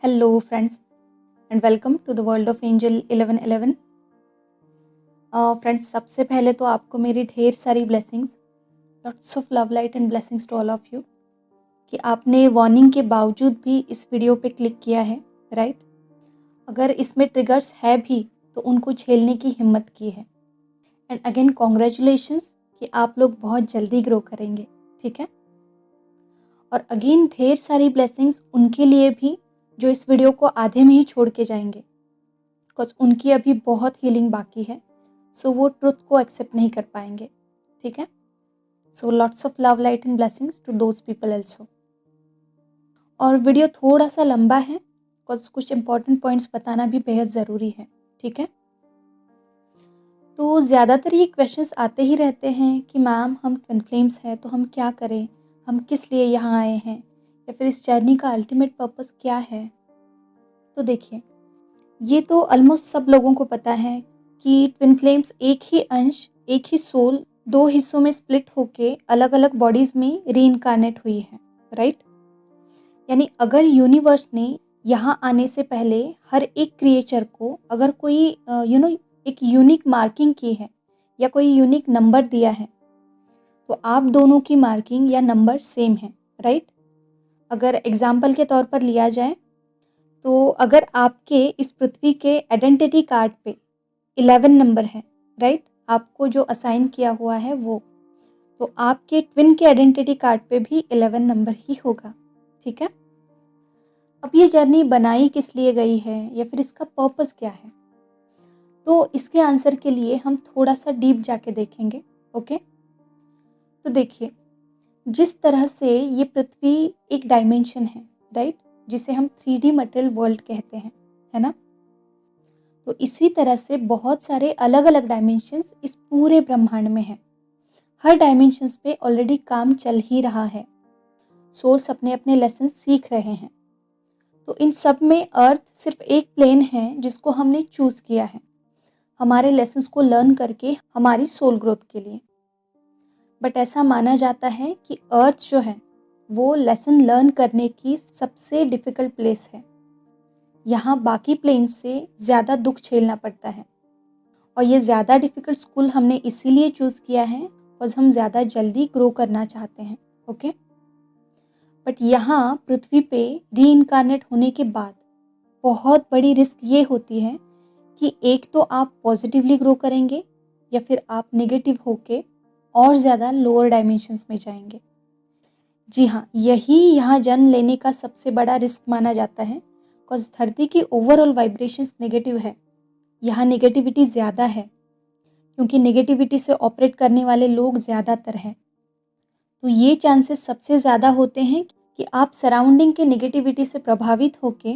Hello, friends, and welcome to the world of Angel 1111. Friends, सबसे पहले तो आपको मेरी ढेर सारी blessings, lots of love light and blessings to all of you कि आपने वार्निंग के बावजूद भी इस वीडियो पे क्लिक किया है, राइट? अगर इसमें ट्रिगर्स है भी तो उनको झेलने की हिम्मत की है। एंड अगेन कॉन्ग्रेचुलेशंस कि आप लोग बहुत जल्दी ग्रो करेंगे, ठीक है? और अगेन ढेर सारी ब्लेसिंग्स उनके लिए भी जो इस वीडियो को आधे में ही छोड़ के जाएंगे, बिकॉज उनकी अभी बहुत हीलिंग बाकी है, सो वो ट्रुथ को एक्सेप्ट नहीं कर पाएंगे, ठीक है? So lots of love light and blessings to those people also. और वीडियो थोड़ा सा लंबा है बिकॉज कुछ इंपॉर्टेंट पॉइंट्स बताना भी बेहद ज़रूरी है, ठीक है? तो ज़्यादातर ये क्वेश्चंस आते ही रहते हैं कि मैम हम ट्विन फ्लेम्स हैं तो हम क्या करें, हम किस लिए यहाँ आए हैं, या फिर इस जर्नी का अल्टीमेट पर्पस क्या है। तो देखिए, ये तो ऑलमोस्ट सब लोगों को पता है कि ट्विन फ्लेम्स एक ही अंश, एक ही सोल दो हिस्सों में स्प्लिट होके अलग अलग बॉडीज़ में रीइंकार्नेट हुई है, राइट? यानी अगर यूनिवर्स ने यहाँ आने से पहले हर एक क्रिएचर को अगर कोई एक यूनिक मार्किंग की है या कोई यूनिक नंबर दिया है, तो आप दोनों की मार्किंग या नंबर सेम है, राइट? अगर एग्जाम्पल के तौर पर लिया जाए तो अगर आपके इस पृथ्वी के आइडेंटिटी कार्ड पे 11 नंबर है, राइट? आपको जो असाइन किया हुआ है वो, तो आपके ट्विन के आइडेंटिटी कार्ड पे भी 11 नंबर ही होगा, ठीक है? अब ये जर्नी बनाई किस लिए गई है या फिर इसका पर्पस क्या है, तो इसके आंसर के लिए हम थोड़ा सा डीप जाके देखेंगे, ओके? तो देखिए, जिस तरह से ये पृथ्वी एक डायमेंशन है, राइट, जिसे हम 3D मटेरियल वर्ल्ड कहते हैं, है ना? तो इसी तरह से बहुत सारे अलग अलग डायमेंशंस इस पूरे ब्रह्मांड में हैं। हर डायमेंशंस पे ऑलरेडी काम चल ही रहा है, सोल्स अपने अपने लेसन सीख रहे हैं। तो इन सब में अर्थ सिर्फ एक प्लेन है जिसको हमने चूज़ किया है हमारे लेसन्स को लर्न करके हमारी सोल ग्रोथ के लिए। बट ऐसा माना जाता है कि अर्थ जो है वो लेसन लर्न करने की सबसे डिफ़िकल्ट प्लेस है। यहाँ बाकी प्लेन से ज़्यादा दुख झेलना पड़ता है, और ये ज़्यादा डिफ़िकल्ट स्कूल हमने इसीलिए चूज़ किया है बिकॉज हम ज़्यादा जल्दी ग्रो करना चाहते हैं, ओके? बट यहाँ पृथ्वी पे रीइंकार्नेट होने के बाद बहुत बड़ी रिस्क ये होती है कि एक तो आप पॉजिटिवली ग्रो करेंगे या फिर आप नेगेटिव होके और ज़्यादा लोअर डायमेंशंस में जाएंगे। जी हाँ, यही यहाँ जन्म लेने का सबसे बड़ा रिस्क माना जाता है बिकॉज धरती की ओवरऑल वाइब्रेशंस नेगेटिव है। यहाँ नेगेटिविटी ज़्यादा है क्योंकि नेगेटिविटी से ऑपरेट करने वाले लोग ज़्यादातर हैं। तो ये चांसेस सबसे ज़्यादा होते हैं कि आप सराउंडिंग के नेगेटिविटी से प्रभावित होके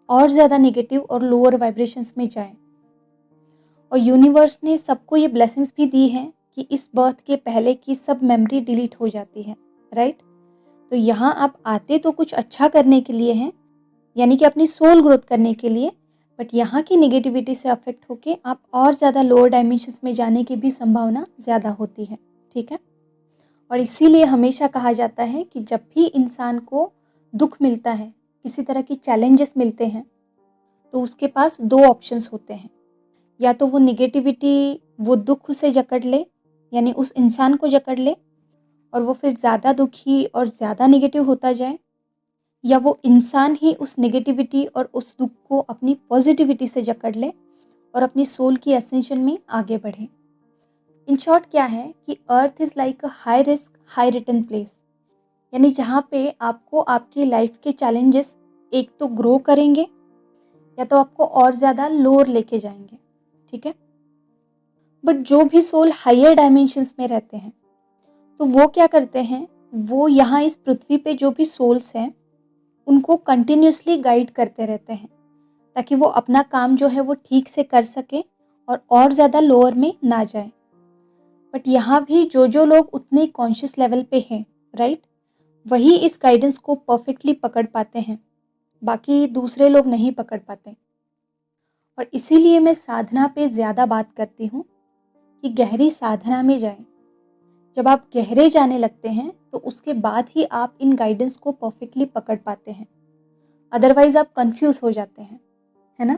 और ज़्यादा नेगेटिव और लोअर वाइब्रेशंस में जाएं। और यूनिवर्स ने सबको ये ब्लेसिंग्स भी दी हैं कि इस बर्थ के पहले की सब मेमोरी डिलीट हो जाती है, राइट? तो यहाँ आप आते तो कुछ अच्छा करने के लिए हैं, यानी कि अपनी सोल ग्रोथ करने के लिए, बट यहाँ की नेगेटिविटी से अफेक्ट होके आप और ज़्यादा लोअर डायमेंशंस में जाने की भी संभावना ज़्यादा होती है, ठीक है? और इसीलिए हमेशा कहा जाता है कि जब भी इंसान को दुख मिलता है, किसी तरह की चैलेंजेस मिलते हैं, तो उसके पास दो ऑप्शंस होते हैं। या तो वो नेगेटिविटी वो दुख से जकड़ ले, यानी उस इंसान को जकड़ ले और वो फिर ज़्यादा दुखी और ज़्यादा नेगेटिव होता जाए, या वो इंसान ही उस नेगेटिविटी और उस दुख को अपनी पॉजिटिविटी से जकड़ ले और अपनी सोल की एसेंशन में आगे बढ़े। इन शॉर्ट क्या है कि earth is like a high risk high return place, यानी जहाँ पे आपको आपकी लाइफ के चैलेंजेस एक तो ग्रो करेंगे या तो आपको और ज़्यादा लोअर लेके जाएंगे, ठीक है? बट जो भी सोल हायर डायमेंशंस में रहते हैं तो वो क्या करते हैं, वो यहाँ इस पृथ्वी पे जो भी सोल्स हैं उनको कंटिन्यूसली गाइड करते रहते हैं ताकि वो अपना काम जो है वो ठीक से कर सके और ज़्यादा लोअर में ना जाए। बट यहाँ भी जो लोग उतने कॉन्शियस लेवल पे हैं, राइट, वही इस गाइडेंस को परफेक्टली पकड़ पाते हैं, बाकी दूसरे लोग नहीं पकड़ पाते। और इसीलिए मैं साधना पे ज़्यादा बात करती हूँ कि गहरी साधना में जाएं। जब आप गहरे जाने लगते हैं तो उसके बाद ही आप इन गाइडेंस को परफेक्टली पकड़ पाते हैं। अदरवाइज आप कंफ्यूज हो जाते हैं, है ना।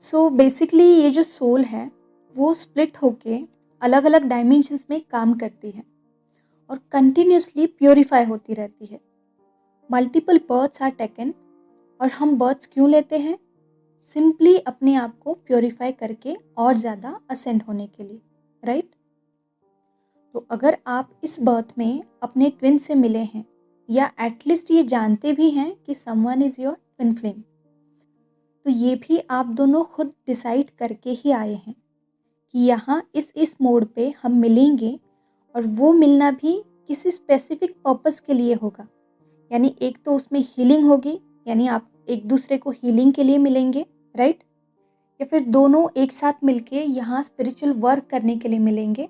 सो बेसिकली ये जो सोल है वो स्प्लिट होके अलग अलग डायमेंशंस में काम करती है और कंटिन्यूसली प्योरीफाई होती रहती है। मल्टीपल बर्थ्स आर टेकन, और हम बर्थ्स क्यों लेते हैं? सिंपली अपने आप को प्योरीफाई करके और ज़्यादा असेंड होने के लिए, राइट। तो अगर आप इस बर्थ में अपने ट्विन से मिले हैं या एटलीस्ट ये जानते भी हैं कि someone is your twin flame, तो ये भी आप दोनों खुद डिसाइड करके ही आए हैं कि यहाँ इस मोड पे हम मिलेंगे, और वो मिलना भी किसी स्पेसिफिक पर्पस के लिए होगा। यानी एक तो उसमें हीलिंग होगी, यानी आप एक दूसरे को हीलिंग के लिए मिलेंगे, राइट। या फिर दोनों एक साथ मिलके यहाँ स्पिरिचुअल वर्क करने के लिए मिलेंगे,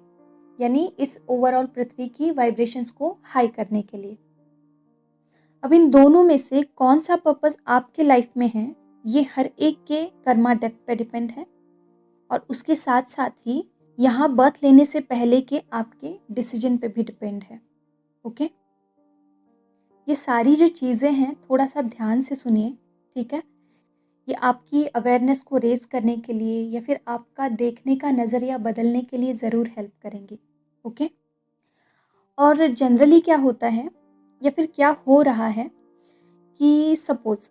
यानी इस ओवरऑल पृथ्वी की वाइब्रेशंस को हाई करने के लिए। अब इन दोनों में से कौन सा पर्पस आपके लाइफ में है, ये हर एक के कर्मा डेप्थ पे डिपेंड है, और उसके साथ साथ ही यहाँ बर्थ लेने से पहले के आपके डिसीजन पे भी डिपेंड है। ओके, ये सारी जो चीज़ें हैं थोड़ा सा ध्यान से सुनिए, ठीक है। ये आपकी अवेयरनेस को रेज करने के लिए या फिर आपका देखने का नज़रिया बदलने के लिए ज़रूर हेल्प करेंगी। ओके, और जनरली क्या होता है या फिर क्या हो रहा है कि सपोज़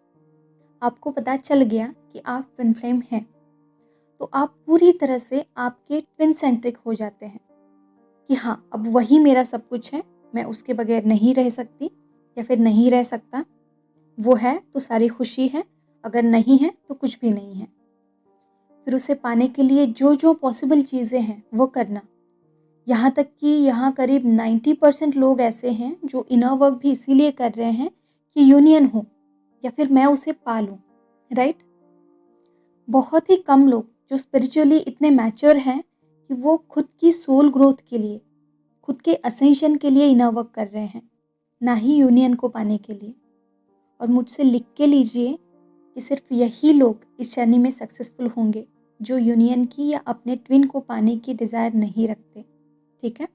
आपको पता चल गया कि आप ट्विन फ्लेम हैं, तो आप पूरी तरह से आपके ट्विन सेंट्रिक हो जाते हैं कि हाँ, अब वही मेरा सब कुछ है, मैं उसके बगैर नहीं रह सकती या फिर नहीं रह सकता। वो है तो सारी खुशी है, अगर नहीं है तो कुछ भी नहीं है। फिर उसे पाने के लिए जो जो पॉसिबल चीज़ें हैं वो करना। यहाँ तक कि यहाँ करीब 90% लोग ऐसे हैं जो इनर वर्क भी इसीलिए कर रहे हैं कि यूनियन हो या फिर मैं उसे पालूँ, राइट। बहुत ही कम लोग जो स्पिरिचुअली इतने मैच्योर हैं कि वो खुद की सोल ग्रोथ के लिए, खुद के असेंशन के लिए इनर वर्क कर रहे हैं, ना ही यूनियन को पाने के लिए। और मुझसे लिख के लीजिए कि सिर्फ यही लोग इस जर्नी में सक्सेसफुल होंगे जो यूनियन की या अपने ट्विन को पाने की डिज़ायर नहीं रखते, ठीक है।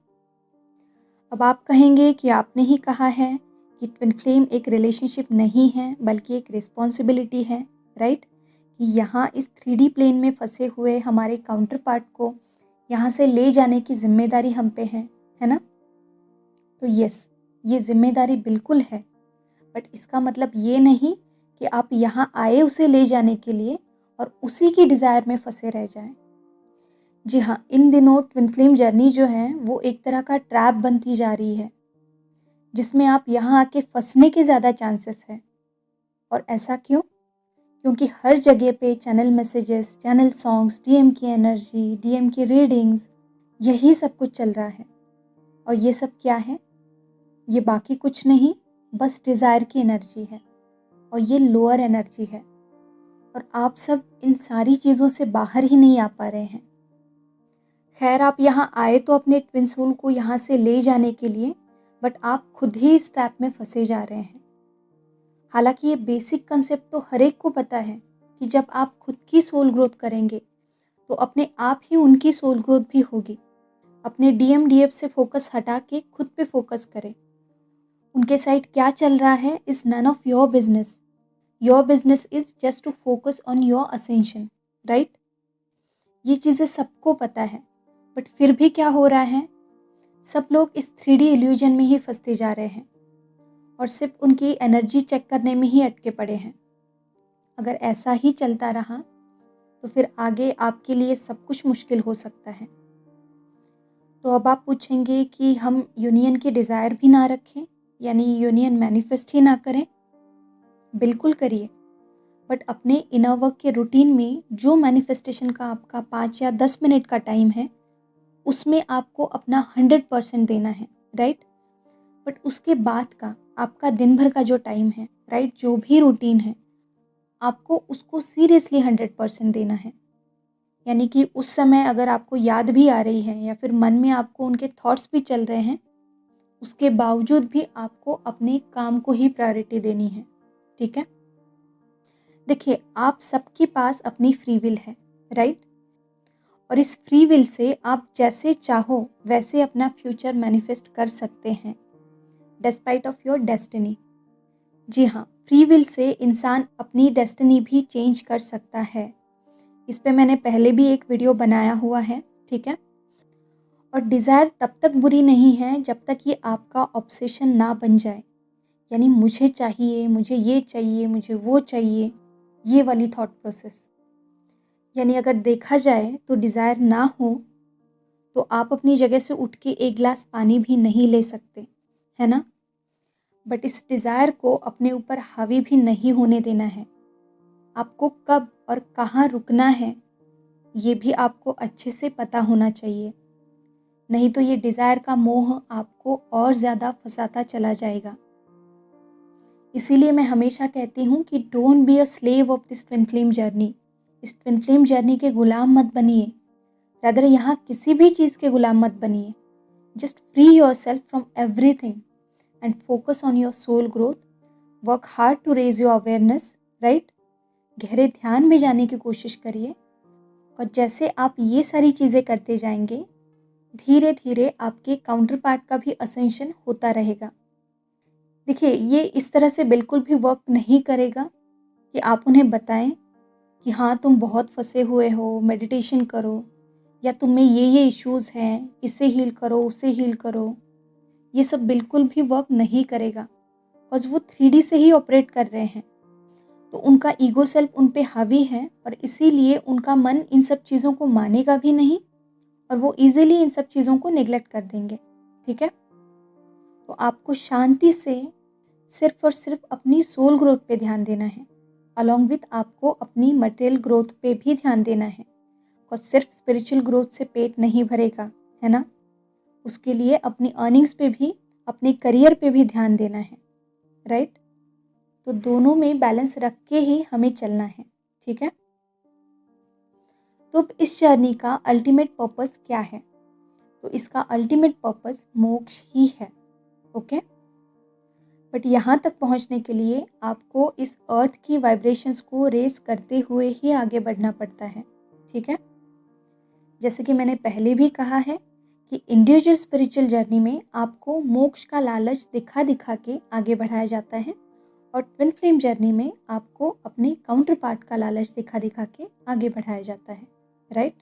अब आप कहेंगे कि आपने ही कहा है कि ट्विन फ्लेम एक रिलेशनशिप नहीं है बल्कि एक रिस्पॉन्सिबिलिटी है, राइट। कि यहाँ इस 3D प्लेन में फंसे हुए हमारे काउंटर पार्ट को यहाँ से ले जाने की जिम्मेदारी हम पे है ना। तो यस, ये जिम्मेदारी बिल्कुल है, बट इसका मतलब ये नहीं कि आप यहाँ आए उसे ले जाने के लिए और उसी की डिज़ायर में फंसे रह जाएं। जी हाँ, इन दिनों ट्विन फ्लेम जर्नी जो है वो एक तरह का ट्रैप बनती जा रही है, जिसमें आप यहाँ आके फंसने के ज़्यादा चांसेस हैं। और ऐसा क्यों? क्योंकि हर जगह पे channel messages, channel songs, DM की एनर्जी, डीएम की रीडिंग्स, यही सब कुछ चल रहा है। और ये सब क्या है? ये बाकी कुछ नहीं, बस डिज़ायर की एनर्जी है, और ये लोअर एनर्जी है। और आप सब इन सारी चीज़ों से बाहर ही नहीं आ पा रहे हैं। खैर, आप यहाँ आए तो अपने ट्विन सोल को यहाँ से ले जाने के लिए, बट आप खुद ही इस ट्रैप में फंसे जा रहे हैं। हालांकि ये बेसिक कंसेप्ट तो हर एक को पता है कि जब आप खुद की सोल ग्रोथ करेंगे तो अपने आप ही उनकी सोल ग्रोथ भी होगी। अपने डीएम डीएफ से फोकस हटा के खुद पे फोकस करें। उनके साइड क्या चल रहा है is none of your business. Your business is just to focus on your ascension, right. ये चीज़ें सबको पता है, बट फिर भी क्या हो रहा है, सब लोग इस 3D इल्यूजन में ही फंसते जा रहे हैं और सिर्फ उनकी एनर्जी चेक करने में ही अटके पड़े हैं। अगर ऐसा ही चलता रहा तो फिर आगे आपके लिए सब कुछ मुश्किल हो सकता है। तो अब आप पूछेंगे कि हम यूनियन की डिज़ायर भी ना रखें, यानी यूनियन मैनिफेस्ट ही ना करें। बिल्कुल करिए, बट अपने इनर वर्क के रूटीन में जो मैनिफेस्टेशन का आपका 5 या 10 मिनट का टाइम है उसमें आपको अपना 100% देना है, राइट। बट उसके बाद का आपका दिन भर का जो टाइम है, राइट, जो भी रूटीन है, आपको उसको सीरियसली 100% देना है। यानी कि उस समय अगर आपको याद भी आ रही है या फिर मन में आपको उनके थॉट्स भी चल रहे हैं, उसके बावजूद भी आपको अपने काम को ही प्रायोरिटी देनी है, ठीक है। देखिए, आप सबके पास अपनी फ्री विल है, राइट। और इस फ्री विल से आप जैसे चाहो वैसे अपना फ्यूचर मैनिफेस्ट कर सकते हैं, डिस्पाइट ऑफ योर डेस्टिनी। जी हाँ, फ्री विल से इंसान अपनी डेस्टिनी भी चेंज कर सकता है। इस पे मैंने पहले भी एक वीडियो बनाया हुआ है, ठीक है। और डिज़ायर तब तक बुरी नहीं है जब तक ये आपका ऑब्सेशन ना बन जाए, यानी मुझे चाहिए, मुझे ये चाहिए, मुझे वो चाहिए, ये वाली थॉट प्रोसेस। यानी अगर देखा जाए तो डिज़ायर ना हो तो आप अपनी जगह से उठ के एक गिलास पानी भी नहीं ले सकते, है ना? बट इस डिज़ायर को अपने ऊपर हावी भी नहीं होने देना है। आपको कब और कहाँ रुकना है, ये भी आपको अच्छे से पता होना चाहिए। नहीं तो ये डिज़ायर का मोह आपको और ज़्यादा फंसाता चला जाएगा। इसीलिए मैं हमेशा कहती हूँ कि don't be a slave of this twin flame journey. इस ट्विन फ्लेम जर्नी के गुलाम मत बनिए, रादर यहाँ किसी भी चीज़ के गुलाम मत बनिए। Just free yourself from everything and focus on your soul growth. Work hard to raise your awareness, right? गहरे ध्यान में जाने की कोशिश करिए, और जैसे आप ये सारी चीज़ें करते जाएंगे, धीरे धीरे आपके काउंटर पार्ट का भी असेंशन होता रहेगा। देखिए, ये इस तरह से बिल्कुल भी वर्क नहीं करेगा कि आप उन्हें बताएं कि हाँ तुम बहुत फंसे हुए हो, मेडिटेशन करो, या तुम में ये इश्यूज़ हैं, इसे हील करो, उसे हील करो। ये सब बिल्कुल भी वर्क नहीं करेगा, बिकॉज वो 3D से ही ऑपरेट कर रहे हैं। तो उनका ईगो सेल्फ उन पे हावी है, और इसीलिए उनका मन इन सब चीज़ों को मानेगा भी नहीं, और वो इजीली इन सब चीज़ों को नेग्लेक्ट कर देंगे, ठीक है। तो आपको शांति से सिर्फ और सिर्फ अपनी सोल ग्रोथ पे ध्यान देना है, अलॉन्ग विथ आपको अपनी मटेरियल ग्रोथ पे भी ध्यान देना है। और सिर्फ स्पिरिचुअल ग्रोथ से पेट नहीं भरेगा, है ना। उसके लिए अपनी अर्निंग्स पे भी, अपने करियर पे भी ध्यान देना है, राइट। तो दोनों में बैलेंस रख के ही हमें चलना है, ठीक है। तो अब इस जर्नी का अल्टीमेट पर्पस क्या है? तो इसका अल्टीमेट पर्पस मोक्ष ही है, ओके। बट यहाँ तक पहुँचने के लिए आपको इस अर्थ की वाइब्रेशंस को रेस करते हुए ही आगे बढ़ना पड़ता है, ठीक है। जैसे कि मैंने पहले भी कहा है कि इंडिविजुअल स्पिरिचुअल जर्नी में आपको मोक्ष का लालच दिखा दिखा के आगे बढ़ाया जाता है, और ट्विन फ्लेम जर्नी में आपको अपने काउंटर पार्ट का लालच दिखा दिखा के आगे बढ़ाया जाता है, राइट।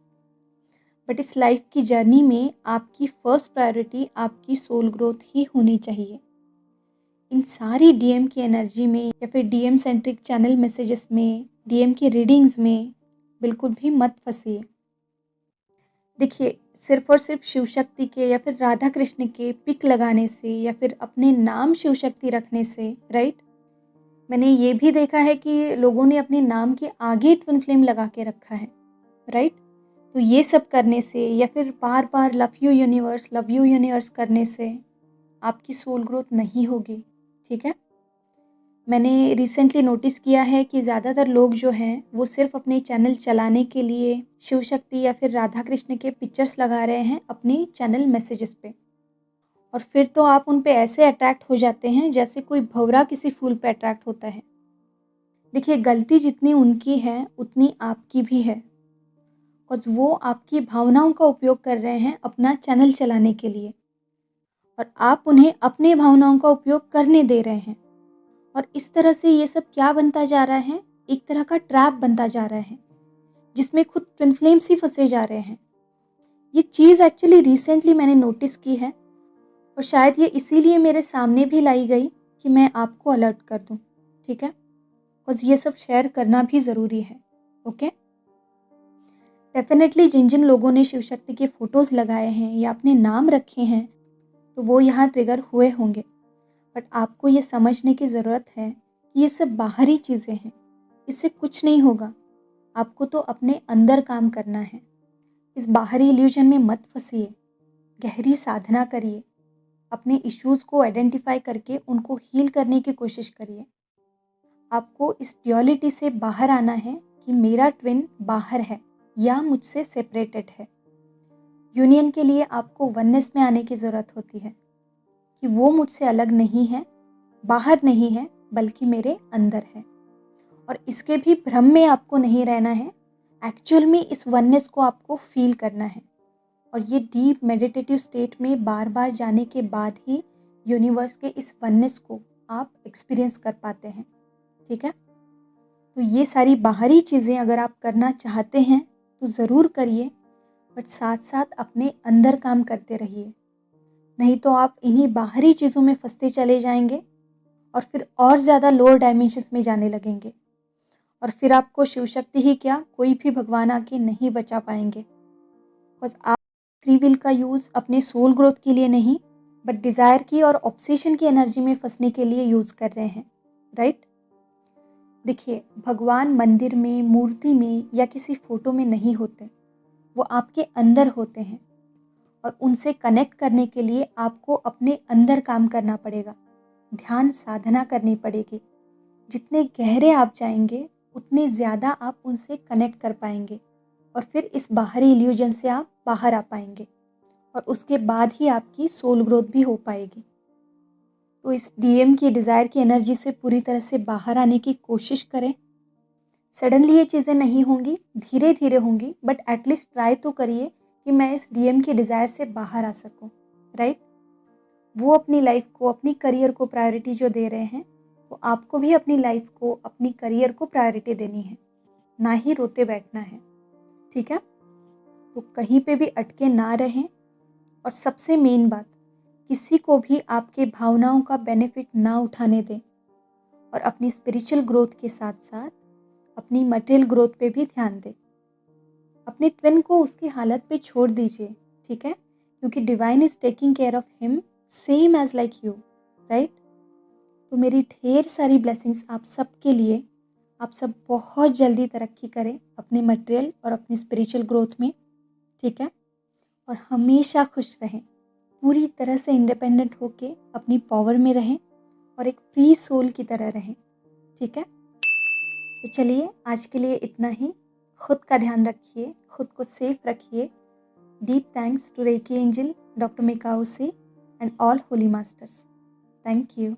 बट इस लाइफ की जर्नी में आपकी फर्स्ट प्रायोरिटी आपकी सोल ग्रोथ ही होनी चाहिए। इन सारी डीएम की एनर्जी में या फिर डीएम सेंट्रिक चैनल मैसेजेस में, डीएम की रीडिंग्स में बिल्कुल भी मत फंसिए। देखिए, सिर्फ और सिर्फ शिव शक्ति के या फिर राधा कृष्ण के पिक लगाने से या फिर अपने नाम शिव शक्ति रखने से, राइट, मैंने ये भी देखा है कि लोगों ने अपने नाम के आगे ट्विन फ्लेम लगा के रखा है, राइट। तो ये सब करने से या फिर बार बार लव यू यूनिवर्स करने से आपकी सोल ग्रोथ नहीं होगी, ठीक है। मैंने रिसेंटली नोटिस किया है कि ज़्यादातर लोग जो हैं वो सिर्फ अपने चैनल चलाने के लिए शिव शक्ति या फिर राधा कृष्ण के पिक्चर्स लगा रहे हैं अपने चैनल मैसेजेस पे, और फिर तो आप उन पे ऐसे अट्रैक्ट हो जाते हैं जैसे कोई भंवरा किसी फूल पे अट्रैक्ट होता है। देखिए, गलती जितनी उनकी है उतनी आपकी भी है, बिकॉज वो आपकी भावनाओं का उपयोग कर रहे हैं अपना चैनल चलाने के लिए, और आप उन्हें अपने भावनाओं का उपयोग करने दे रहे हैं। और इस तरह से ये सब क्या बनता जा रहा है, एक तरह का ट्रैप बनता जा रहा है जिसमें खुद ट्विन फ्लेम्स ही फंसे जा रहे हैं। ये चीज़ एक्चुअली रिसेंटली मैंने नोटिस की है, और शायद ये इसीलिए मेरे सामने भी लाई गई कि मैं आपको अलर्ट कर दूं, ठीक है। बिकॉज ये सब शेयर करना भी ज़रूरी है, ओके। डेफिनेटली जिन जिन लोगों ने शिव शक्ति के फ़ोटोज़ लगाए हैं या अपने नाम रखे हैं, तो वो यहाँ ट्रिगर हुए होंगे। बट आपको ये समझने की ज़रूरत है कि ये सब बाहरी चीज़ें हैं, इससे कुछ नहीं होगा। आपको तो अपने अंदर काम करना है। इस बाहरी इल्यूजन में मत फंसिए, गहरी साधना करिए, अपने इश्यूज़ को आइडेंटिफाई करके उनको हील करने की कोशिश करिए। आपको इस ड्यूअलिटी से बाहर आना है कि मेरा ट्विन बाहर है या मुझसे सेपरेटेड है। यूनियन के लिए आपको वननेस में आने की ज़रूरत होती है कि वो मुझसे अलग नहीं है, बाहर नहीं है, बल्कि मेरे अंदर है। और इसके भी भ्रम में आपको नहीं रहना है, एक्चुअल में इस वननेस को आपको फील करना है। और ये डीप मेडिटेटिव स्टेट में बार बार जाने के बाद ही यूनिवर्स के इस वननेस को आप एक्सपीरियंस कर पाते हैं, ठीक है। तो ये सारी बाहरी चीज़ें अगर आप करना चाहते हैं तो ज़रूर करिए, बट साथ साथ अपने अंदर काम करते रहिए। नहीं तो आप इन्हीं बाहरी चीज़ों में फंसते चले जाएंगे और फिर और ज़्यादा लोअर डायमेंशंस में जाने लगेंगे, और फिर आपको शिव शक्ति ही क्या, कोई भी भगवान आके नहीं बचा पाएंगे। बस आप फ्री विल का यूज़ अपने सोल ग्रोथ के लिए नहीं, बट डिज़ायर की और ऑब्सेशन की एनर्जी में फंसने के लिए यूज़ कर रहे हैं, राइट। देखिए, भगवान मंदिर में, मूर्ति में या किसी फोटो में नहीं होते, वो आपके अंदर होते हैं। और उनसे कनेक्ट करने के लिए आपको अपने अंदर काम करना पड़ेगा, ध्यान साधना करनी पड़ेगी। जितने गहरे आप जाएंगे उतने ज़्यादा आप उनसे कनेक्ट कर पाएंगे, और फिर इस बाहरी इल्यूजन से आप बाहर आ पाएंगे, और उसके बाद ही आपकी सोल ग्रोथ भी हो पाएगी। तो इस डीएम की, डिज़ायर की एनर्जी से पूरी तरह से बाहर आने की कोशिश करें। सडनली ये चीज़ें नहीं होंगी, धीरे धीरे होंगी, बट एटलीस्ट ट्राई तो करिए कि मैं इस डीएम की डिज़ायर से बाहर आ सकूं, राइट। वो अपनी लाइफ को, अपनी करियर को प्रायोरिटी जो दे रहे हैं, तो आपको भी अपनी लाइफ को, अपनी करियर को प्रायोरिटी देनी है, ना ही रोते बैठना है, ठीक है। तो कहीं पे भी अटके ना रहें, और सबसे मेन बात, किसी को भी आपके भावनाओं का बेनिफिट ना उठाने दें, और अपनी स्पिरिचुअल ग्रोथ के साथ साथ अपनी मटेरियल ग्रोथ पे भी ध्यान दें। अपने ट्विन को उसकी हालत पे छोड़ दीजिए, ठीक है, क्योंकि divine is taking care of him same as like you, right. तो मेरी ढेर सारी ब्लेसिंग्स आप सबके लिए। आप सब बहुत जल्दी तरक्की करें अपने मटेरियल और अपनी स्पिरिचुअल ग्रोथ में, ठीक है। और हमेशा खुश रहें, पूरी तरह से इंडिपेंडेंट होके अपनी पावर में रहें, और एक फ्री सोल की तरह रहें, ठीक है। तो चलिए, आज के लिए इतना ही। खुद का ध्यान रखिए, खुद को सेफ रखिए। Deep thanks to Reiki angel, doctor Mikao से, and all holy masters. Thank you.